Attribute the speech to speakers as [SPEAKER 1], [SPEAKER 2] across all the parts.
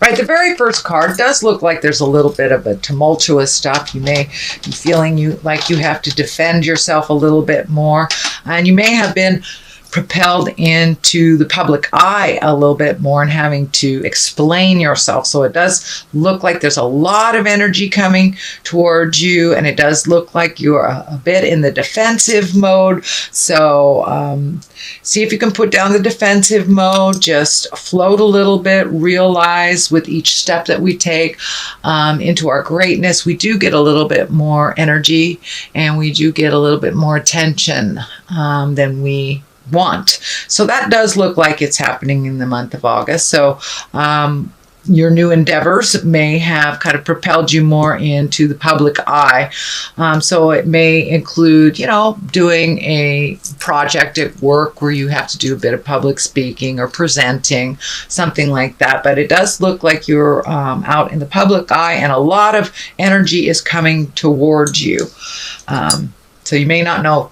[SPEAKER 1] Right, the very first card does look like there's a little bit of a tumultuous stuff. You may be feeling like you have to defend yourself a little bit more, and you may have been propelled into the public eye a little bit more and having to explain yourself. So it does look like there's a lot of energy coming towards you, and it does look like you're a bit in the defensive mode. So see if you can put down the defensive mode, just float a little bit, realize with each step that we take into our greatness, we do get a little bit more energy and we do get a little bit more attention than we want. So that does look like it's happening in the month of August. So your new endeavors may have kind of propelled you more into the public eye. So it may include, doing a project at work where you have to do a bit of public speaking or presenting, something like that. But it does look like you're out in the public eye and a lot of energy is coming towards you. So you may not know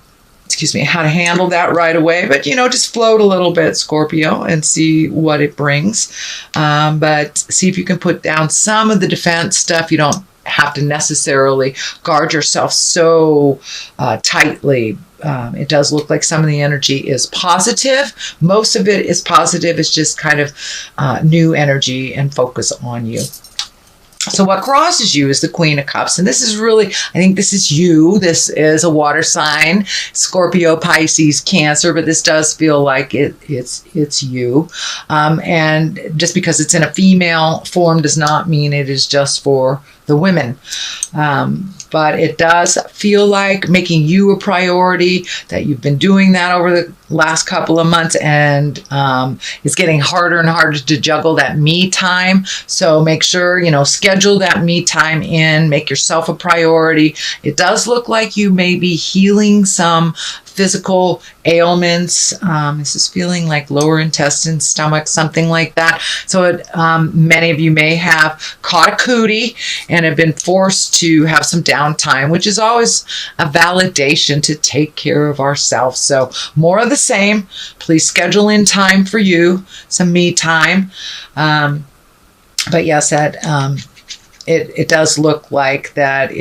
[SPEAKER 1] how to handle that right away, but just float a little bit, Scorpio, and see what it brings. But see if you can put down some of the defense stuff. You don't have to necessarily guard yourself so tightly. It does look like some of the energy is positive. Most of it is positive. It's just kind of new energy and focus on you. So what crosses you is the Queen of Cups. And this is really, I think this is you. This is a water sign, Scorpio, Pisces, Cancer, but this does feel like it's you. And just because it's in a female form does not mean it is just for the women. But it does feel like making you a priority, that you've been doing that over the last couple of months, and it's getting harder and harder to juggle that me time. So make sure, schedule that me time in, make yourself a priority. It does look like you may be healing some physical ailments. This is feeling like lower intestine, stomach, something like that. So many of you may have caught a cootie and have been forced to have some downtime, which is always a validation to take care of ourselves. So more of the same. Please schedule in time for you, some me time. But yes, it does look like that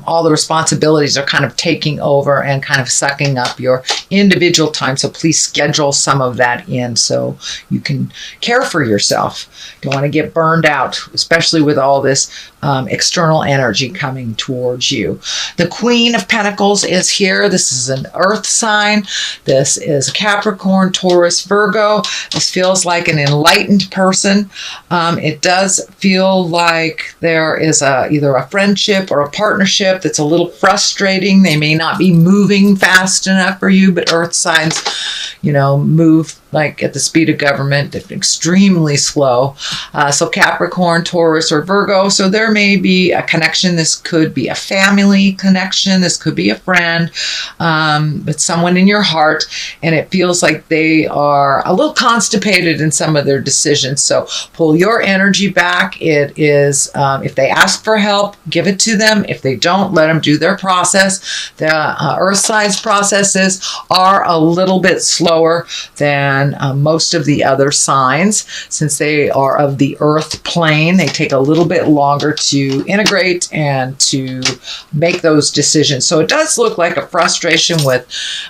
[SPEAKER 1] all the responsibilities are kind of taking over and kind of sucking up your individual time. So please schedule some of that in so you can care for yourself. Don't want to get burned out, especially with all this external energy coming towards you. The Queen of Pentacles is here. This is an earth sign. This is Capricorn, Taurus, Virgo. This feels like an enlightened person. It does feel like there is either a friendship or a partnership that's a little frustrating. They may not be moving fast enough for you, but earth signs, move like at the speed of government, extremely slow. So Capricorn, Taurus, or Virgo. So there may be a connection. This could be a family connection. This could be a friend, but someone in your heart. And it feels like they are a little constipated in some of their decisions. So pull your energy back. It is, if they ask for help, give it to them. If they don't, let them do their process. The earth signs processes are a little bit slower than most of the other signs. Since they are of the earth plane, they take a little bit longer to integrate and to make those decisions. So it does look like a frustration with,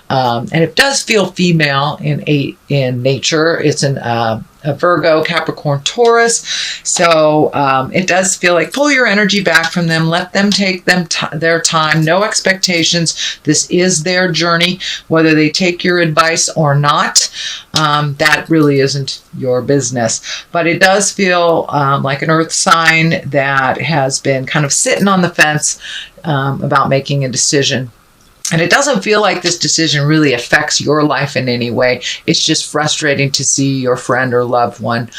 [SPEAKER 1] and it does feel female in nature. It's a Virgo, Capricorn, Taurus. So it does feel like pull your energy back from them. Let them take their time. No expectations. This is their journey. Whether they take your advice or not, that really isn't your business. But it does feel like an earth sign that has been kind of sitting on the fence about making a decision. And it doesn't feel like this decision really affects your life in any way. It's just frustrating to see your friend or loved one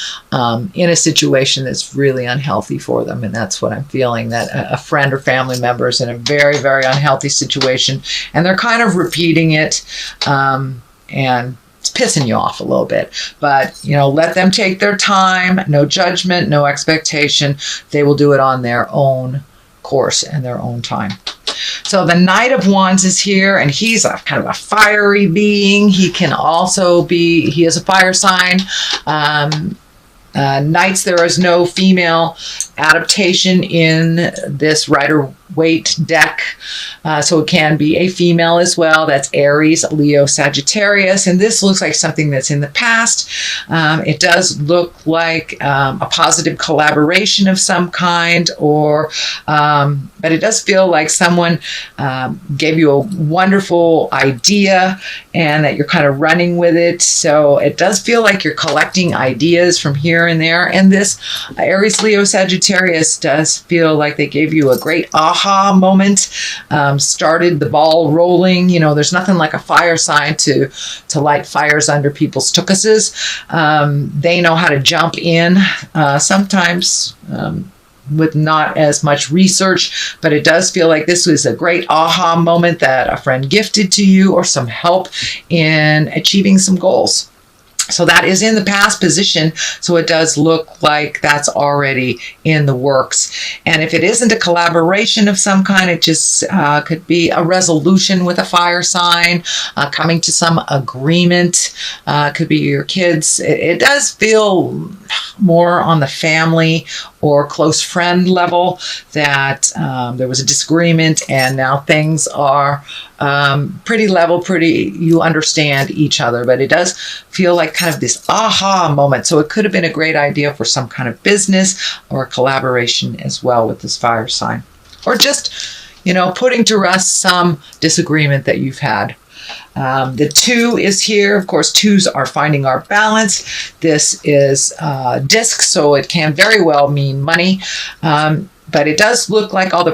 [SPEAKER 1] in a situation that's really unhealthy for them. And that's what I'm feeling, that a friend or family member is in a very, very unhealthy situation. And they're kind of repeating it and it's pissing you off a little bit. But, let them take their time. No judgment, no expectation. They will do it on their own course and their own time. So the Knight of Wands is here, and he's a kind of a fiery being. He can also he is a fire sign. Knights, there is no female adaptation in this Rider-Waite deck. So it can be a female as well. That's Aries, Leo, Sagittarius. And this looks like something that's in the past. It does look like a positive collaboration of some kind, but it does feel like someone gave you a wonderful idea and that you're kind of running with it. So it does feel like you're collecting ideas from here and there. And this Aries, Leo, Sagittarius does feel like they gave you a great aha moment, started the ball rolling. You know, there's nothing like a fire sign to light fires under people's tuchuses. They know how to jump in, sometimes with not as much research, but it does feel like this was a great aha moment that a friend gifted to you, or some help in achieving some goals. So that is in the past position. So it does look like that's already in the works. And if it isn't a collaboration of some kind, it just could be a resolution with a fire sign, coming to some agreement. Could be your kids. It does feel more on the family or close friend level that there was a disagreement and now things are pretty level, you understand each other. But it does feel like kind of this aha moment. So it could have been a great idea for some kind of business or collaboration as well with this fire sign. Or just, putting to rest some disagreement that you've had. The 2 is here. Of course, 2s are finding our balance. This is disc, so it can very well mean money. But it does look like all the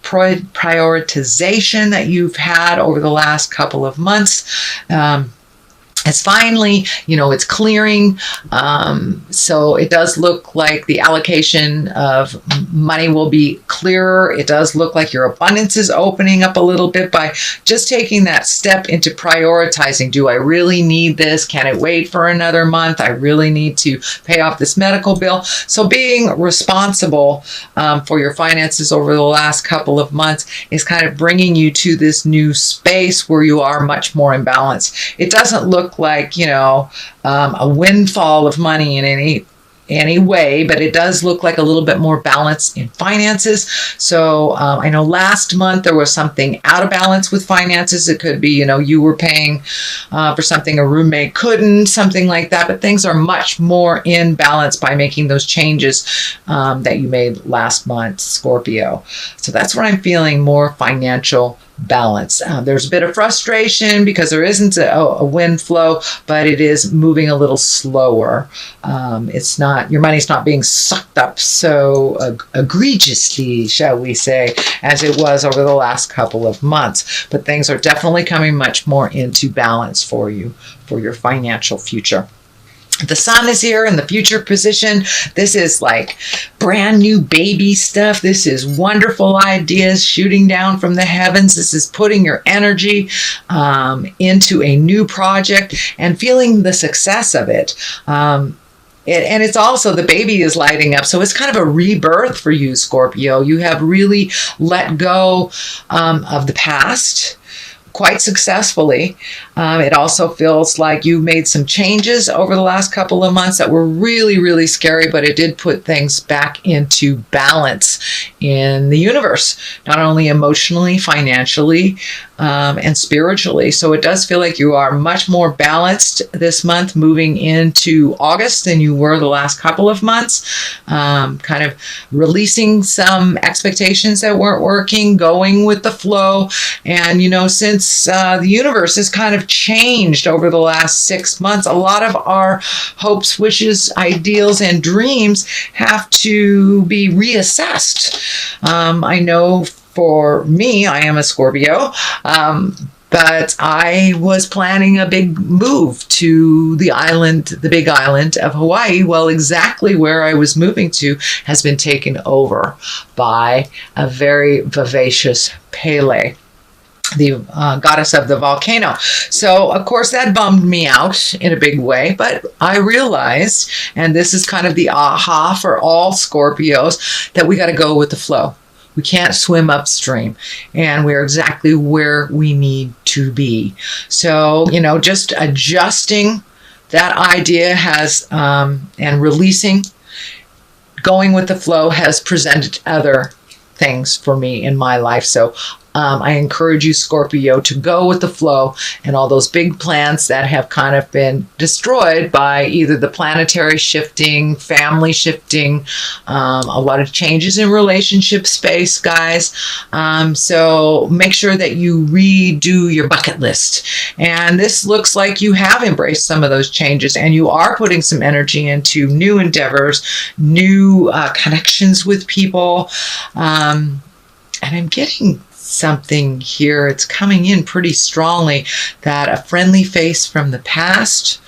[SPEAKER 1] prioritization that you've had over the last couple of months. It's finally, it's clearing. So it does look like the allocation of money will be clearer. It does look like your abundance is opening up a little bit by just taking that step into prioritizing. Do I really need this? Can it wait for another month? I really need to pay off this medical bill. So being responsible for your finances over the last couple of months is kind of bringing you to this new space where you are much more in balance. It doesn't look like, a windfall of money in any way, but it does look like a little bit more balance in finances. So I know last month there was something out of balance with finances. It could be, you were paying for something a roommate couldn't, something like that. But things are much more in balance by making those changes that you made last month, Scorpio. So that's what I'm feeling, more financial balance. There's a bit of frustration because there isn't a wind flow, but it is moving a little slower. It's not, your money's not being sucked up so egregiously, shall we say, as it was over the last couple of months. But things are definitely coming much more into balance for you, for your financial future. The sun is here in the future position. This is like brand new baby stuff. This is wonderful ideas shooting down from the heavens. This is putting your energy into a new project and feeling the success of it. And it's also, the baby is lighting up. So it's kind of a rebirth for you, Scorpio. You have really let go of the past quite successfully. It also feels like you made some changes over the last couple of months that were really, really scary, but it did put things back into balance in the universe, not only emotionally, financially, and spiritually. So it does feel like you are much more balanced this month moving into August than you were the last couple of months. Kind of releasing some expectations that weren't working, going with the flow. And, since the universe has kind of changed over the last 6 months, a lot of our hopes, wishes, ideals, and dreams have to be reassessed. I know for me, I am a Scorpio, but I was planning a big move to the big island of Hawaii. Well, exactly where I was moving to has been taken over by a very vivacious Pele, the goddess of the volcano. So, of course, that bummed me out in a big way, but I realized, and this is kind of the aha for all Scorpios, that we got to go with the flow. We can't swim upstream, and we're exactly where we need to be. So, just adjusting that idea has, and releasing, going with the flow has presented other things for me in my life. So I encourage you, Scorpio, to go with the flow, and all those big plans that have kind of been destroyed by either the planetary shifting, family shifting, a lot of changes in relationship space, guys. So make sure that you redo your bucket list. And this looks like you have embraced some of those changes, and you are putting some energy into new endeavors, new connections with people. And I'm getting something here. It's coming in pretty strongly that a friendly face from the past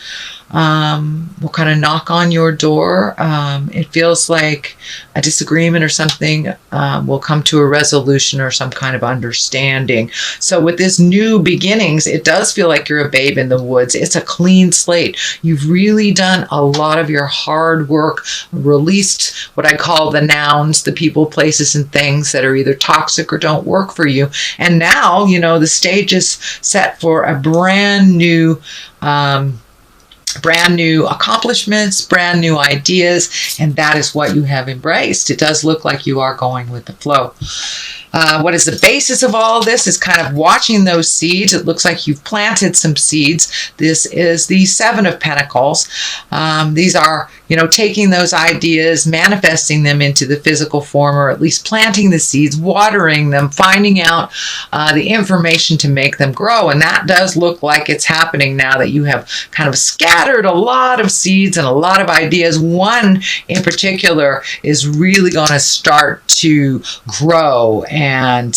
[SPEAKER 1] will kind of knock on your door. It feels like a disagreement or something will come to a resolution or some kind of understanding. So with this new beginnings, it does feel like you're a babe in the woods. It's a clean slate. You've really done a lot of your hard work, released what I call the nouns, the people, places, and things that are either toxic or don't work for you. And now, you know, the stage is set for a brand new accomplishments, brand new ideas, and that is what you have embraced. It does look like you are going with the flow. What is the basis of all of this is kind of watching those seeds. It looks like you've planted some seeds. This is the Seven of Pentacles. These are, you know, taking those ideas, manifesting them into the physical form, or at least planting the seeds, watering them, finding out the information to make them grow. And that does look like it's happening now that you have kind of scattered a lot of seeds and a lot of ideas. One in particular is really going to start to grow and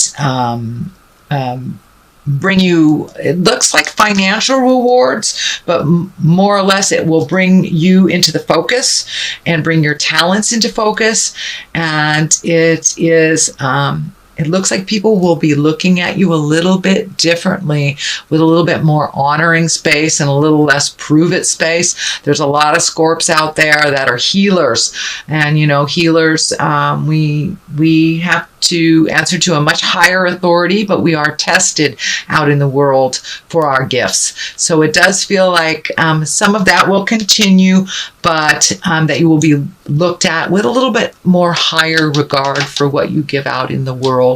[SPEAKER 1] bring you, it looks like financial rewards, but more or less it will bring you into the focus and bring your talents into focus. And it is, it looks like people will be looking at you a little bit differently, with a little bit more honoring space and a little less prove it space. There's a lot of Scorps out there that are healers, and you know, healers, we have to answer to a much higher authority, but we are tested out in the world for our gifts. So it does feel like some of that will continue, but that you will be looked at with a little bit more higher regard for what you give out in the world.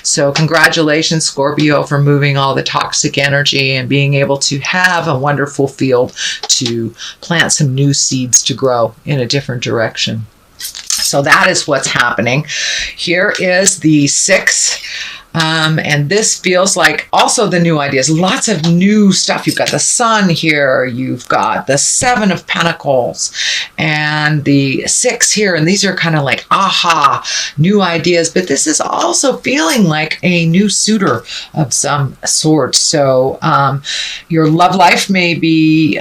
[SPEAKER 1] So congratulations, Scorpio, for moving all the toxic energy and being able to have a wonderful field to plant some new seeds to grow in a different direction. So that is what's happening. Here is the 6. And this feels like also the new ideas, lots of new stuff. You've got the Sun here, you've got the 7 of Pentacles and the 6 here. And these are kind of like, aha, new ideas. But this is also feeling like a new suitor of some sort. So your love life may be,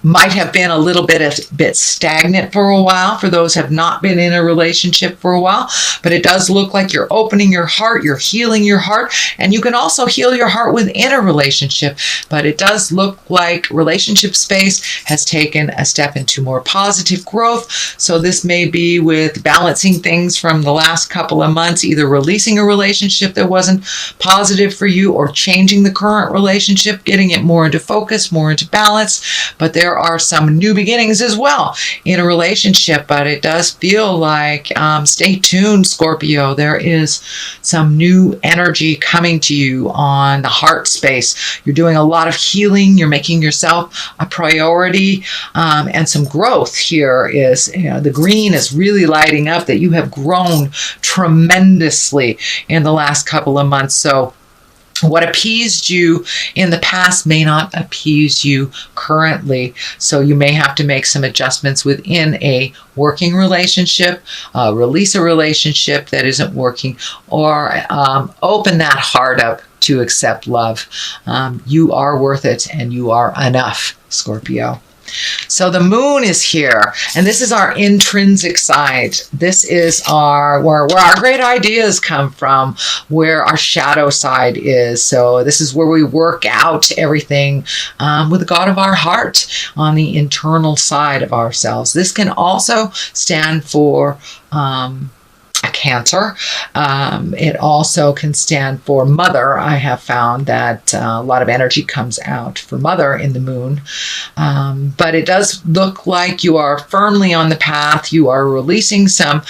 [SPEAKER 1] might have been a little bit stagnant for a while, for those who have not been in a relationship for a while, but it does look like you're opening your heart, you're healing your heart, and you can also heal your heart within a relationship. But it does look like relationship space has taken a step into more positive growth. So this may be with balancing things from the last couple of months, either releasing a relationship that wasn't positive for you, or changing the current relationship, getting it more into focus, more into balance. But there are some new beginnings as well in a relationship, but it does feel like, stay tuned, Scorpio, there is some new energy coming to you on the heart space. You're doing a lot of healing, you're making yourself a priority, and some growth here is, you know, the green is really lighting up that you have grown tremendously in the last couple of months. So what appeased you in the past may not appease you currently. So you may have to make some adjustments within a working relationship, release a relationship that isn't working, or open that heart up to accept love. You are worth it and you are enough, Scorpio. So the moon is here, and this is our intrinsic side. This is our where our great ideas come from, where our shadow side is. So this is where we work out everything with the God of our heart on the internal side of ourselves. This can also stand for a Cancer. It also can stand for mother. I have found that a lot of energy comes out for mother in the moon. But it does look like you are firmly on the path. You are releasing some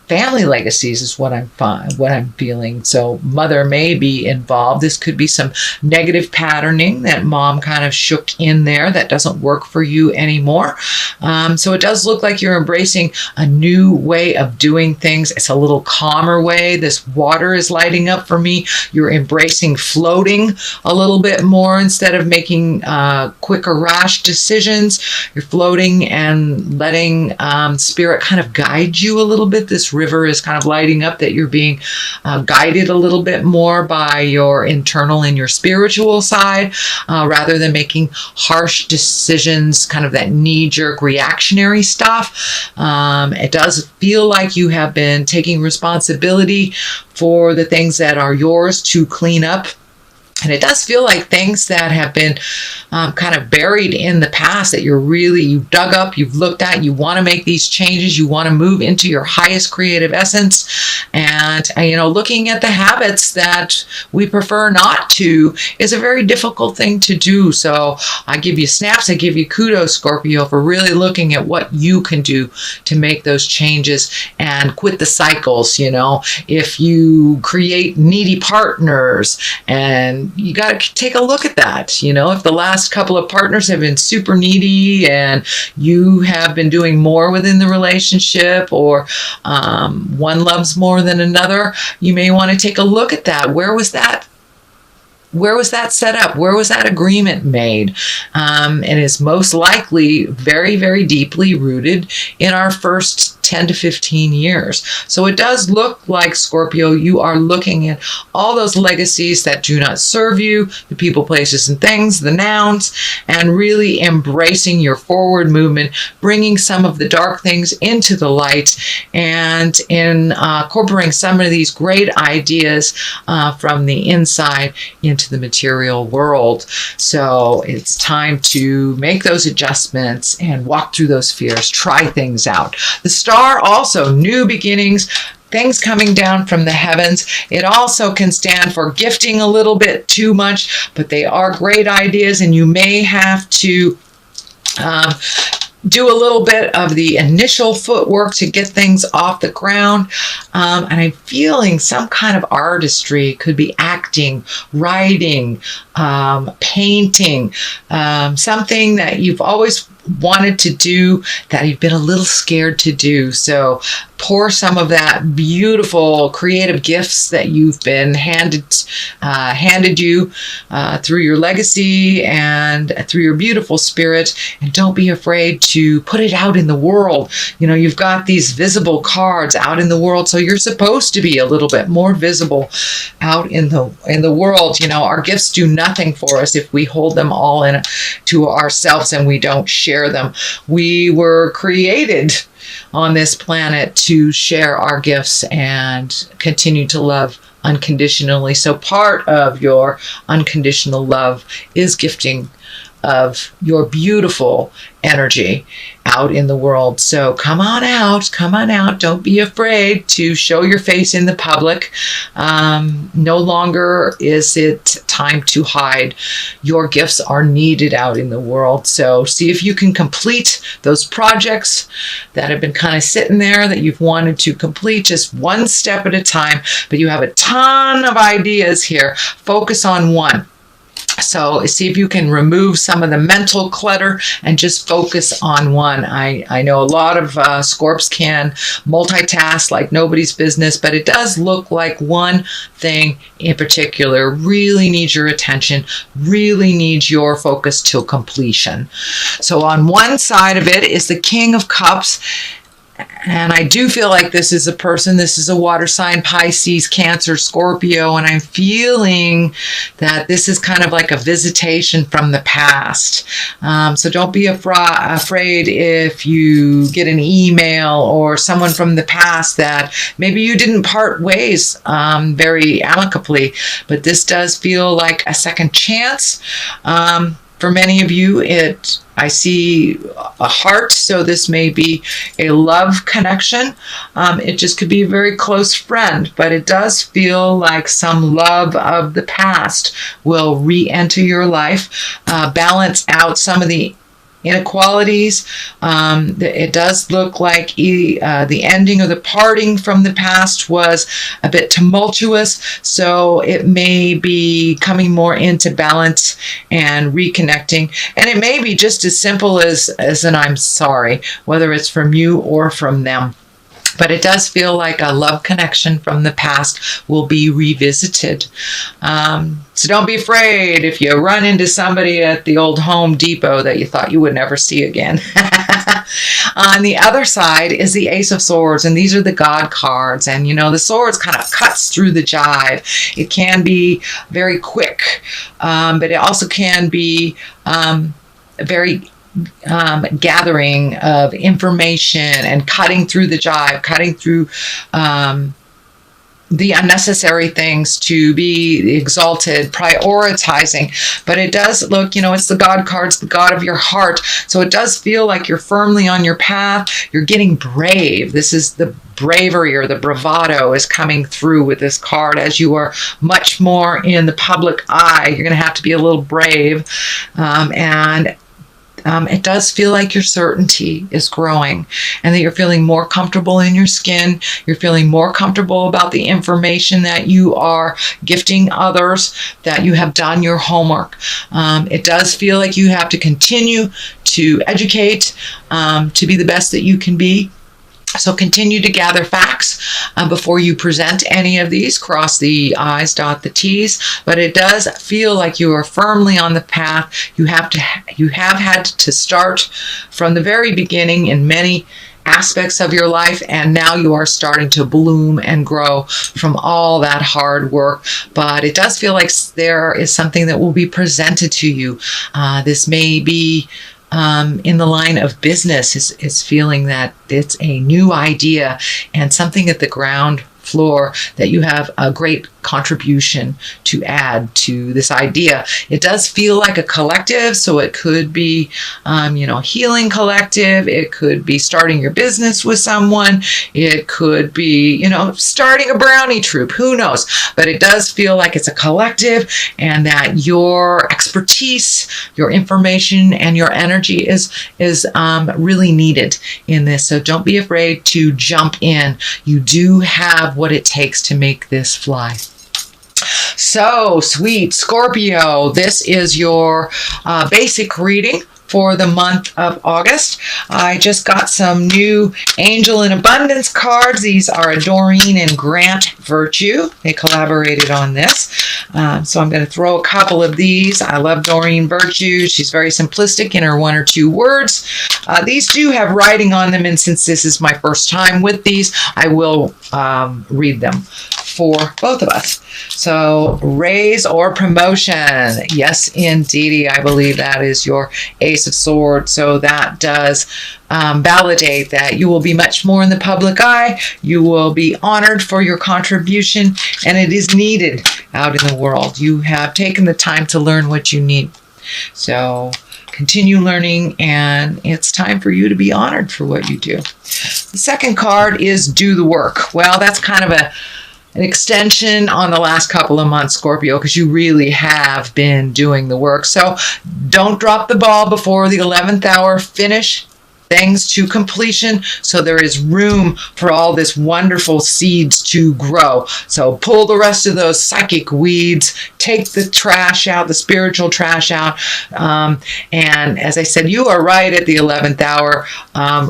[SPEAKER 1] family legacies is what I'm feeling. So mother may be involved. This could be some negative patterning that mom kind of shook in there that doesn't work for you anymore. So it does look like you're embracing a new way of doing things. It's a little calmer way. This water is lighting up for me. You're embracing floating a little bit more instead of making quick or rash decisions. You're floating and letting spirit kind of guide you a little bit. This river is kind of lighting up that you're being guided a little bit more by your internal and your spiritual side rather than making harsh decisions, kind of that knee-jerk reactionary stuff. It does feel like you have been taking responsibility for the things that are yours to clean up. And it does feel like things that have been kind of buried in the past that you've dug up, you've looked at, you want to make these changes, you want to move into your highest creative essence. And, looking at the habits that we prefer not to is a very difficult thing to do. So I give you snaps, I give you kudos, Scorpio, for really looking at what you can do to make those changes and quit the cycles. If you create needy partners, and you got to take a look at that. If the last couple of partners have been super needy and you have been doing more within the relationship, or one loves more than another, you may want to take a look at that. Where was that set up? Where was that agreement made? It is most likely very, very deeply rooted in our first 10 to 15 years. So it does look like, Scorpio, you are looking at all those legacies that do not serve you, the people, places, and things, the nouns, and really embracing your forward movement, bringing some of the dark things into the light, and incorporating some of these great ideas from the inside into the material world. So it's time to make those adjustments and walk through those fears, try things out. The star also, new beginnings, things coming down from the heavens. It also can stand for gifting a little bit too much, but they are great ideas, and you may have to do a little bit of the initial footwork to get things off the ground. And I'm feeling some kind of artistry. Could be acting, writing, painting, something that you've always wanted to do that you've been a little scared to do. So pour some of that beautiful creative gifts that you've been handed you through your legacy and through your beautiful spirit, and don't be afraid to put it out in the world. You've got these visible cards out in the world, so you're supposed to be a little bit more visible out in the world. Our gifts do nothing for us if we hold them all to ourselves and we don't share them. We were created on this planet to share our gifts and continue to love unconditionally. So part of your unconditional love is gifting of your beautiful energy out in the world. So come on out. Don't be afraid to show your face in the public. No longer is it time to hide. Your gifts are needed out in the world. So see if you can complete those projects that have been kind of sitting there that you've wanted to complete, just one step at a time, but you have a ton of ideas here. Focus on one. So see if you can remove some of the mental clutter and just focus on one. I know a lot of Scorps can multitask like nobody's business, but it does look like one thing in particular really needs your attention, really needs your focus till completion. So on one side of it is the King of Cups. And I do feel like this is a water sign, Pisces, Cancer, Scorpio, and I'm feeling that this is kind of like a visitation from the past. So don't be afraid if you get an email or someone from the past that maybe you didn't part ways very amicably, but this does feel like a second chance. For many of you, I see a heart, so this may be a love connection. It just could be a very close friend, but it does feel like some love of the past will re-enter your life, balance out some of the inequalities. It does look like the ending or the parting from the past was a bit tumultuous, so it may be coming more into balance and reconnecting. And it may be just as simple as an I'm sorry, whether it's from you or from them. But it does feel like a love connection from the past will be revisited. So don't be afraid if you run into somebody at the old Home Depot that you thought you would never see again. On the other side is the Ace of Swords, and these are the God cards. And, the swords kind of cuts through the jive. It can be very quick, but it also can be very gathering of information and cutting through the jive, cutting through the unnecessary things to be exalted, prioritizing. But it does look, it's the God cards, the God of your heart. So it does feel like you're firmly on your path. You're getting brave. This is the bravery or the bravado is coming through with this card as you are much more in the public eye. You're going to have to be a little brave. It does feel like your certainty is growing and that you're feeling more comfortable in your skin. You're feeling more comfortable about the information that you are gifting others, that you have done your homework. It does feel like you have to continue to educate, to be the best that you can be. So continue to gather facts before you present any of these. Cross the I's, dot the T's. But it does feel like you are firmly on the path. You have had to start from the very beginning in many aspects of your life, and now you are starting to bloom and grow from all that hard work. But it does feel like there is something that will be presented to you. This may be in the line of business, is feeling that it's a new idea and something at the ground floor that you have a great contribution to add to this idea. It does feel like a collective, so it could be, healing collective. It could be starting your business with someone. It could be, starting a brownie troupe. Who knows? But it does feel like it's a collective, and that your expertise, your information, and your energy is really needed in this. So don't be afraid to jump in. You do have what it takes to make this fly. So, sweet Scorpio, this is your basic reading for the month of August. I just got some new Angel in Abundance cards. These are Doreen and Grant Virtue. They collaborated on this. So I'm going to throw a couple of these. I love Doreen Virtue. She's very simplistic in her one or two words. These do have writing on them, and since this is my first time with these, I will read them for both of us. So, raise or promotion. Yes, indeedy. I believe that is your Ace of Swords. So that does validate that you will be much more in the public eye. You will be honored for your contribution, and it is needed out in the world. You have taken the time to learn what you need. So, continue learning, and it's time for you to be honored for what you do. The second card is Do the Work. Well, that's kind of an extension on the last couple of months, Scorpio, because you really have been doing the work. So don't drop the ball before the 11th hour. Finish things to completion, so there is room for all this wonderful seeds to grow. So pull the rest of those psychic weeds, take the trash out, the spiritual trash out, and as I said, you are right at the 11th hour,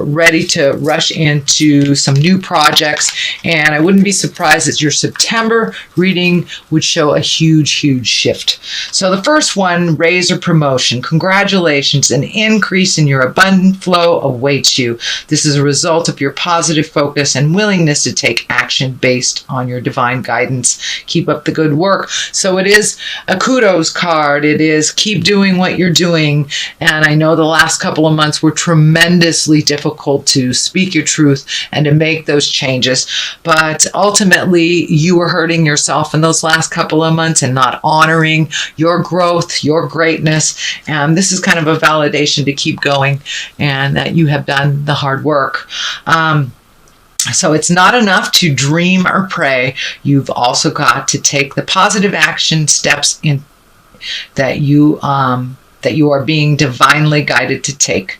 [SPEAKER 1] ready to rush into some new projects, and I wouldn't be surprised that your September reading would show a huge shift. So the first one, raise or promotion. Congratulations, an increase in your abundant flow awaits you. This is a result of your positive focus and willingness to take action based on your divine guidance. Keep up the good work. So it is a kudos card. It is keep doing what you're doing. And I know the last couple of months were tremendously difficult to speak your truth and to make those changes. But ultimately, you were hurting yourself in those last couple of months and not honoring your growth, your greatness. And this is kind of a validation to keep going and that you have done the hard work. So it's not enough to dream or pray. You've also got to take the positive action steps in that you are being divinely guided to take.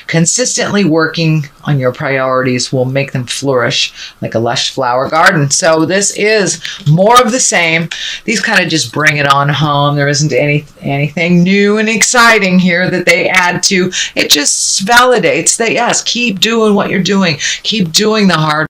[SPEAKER 1] Consistently working on your priorities will make them flourish like a lush flower garden. So this is more of the same. These kind of just bring it on home. There isn't anything new and exciting here that they add to. It just validates that, yes, keep doing what you're doing. Keep doing the hard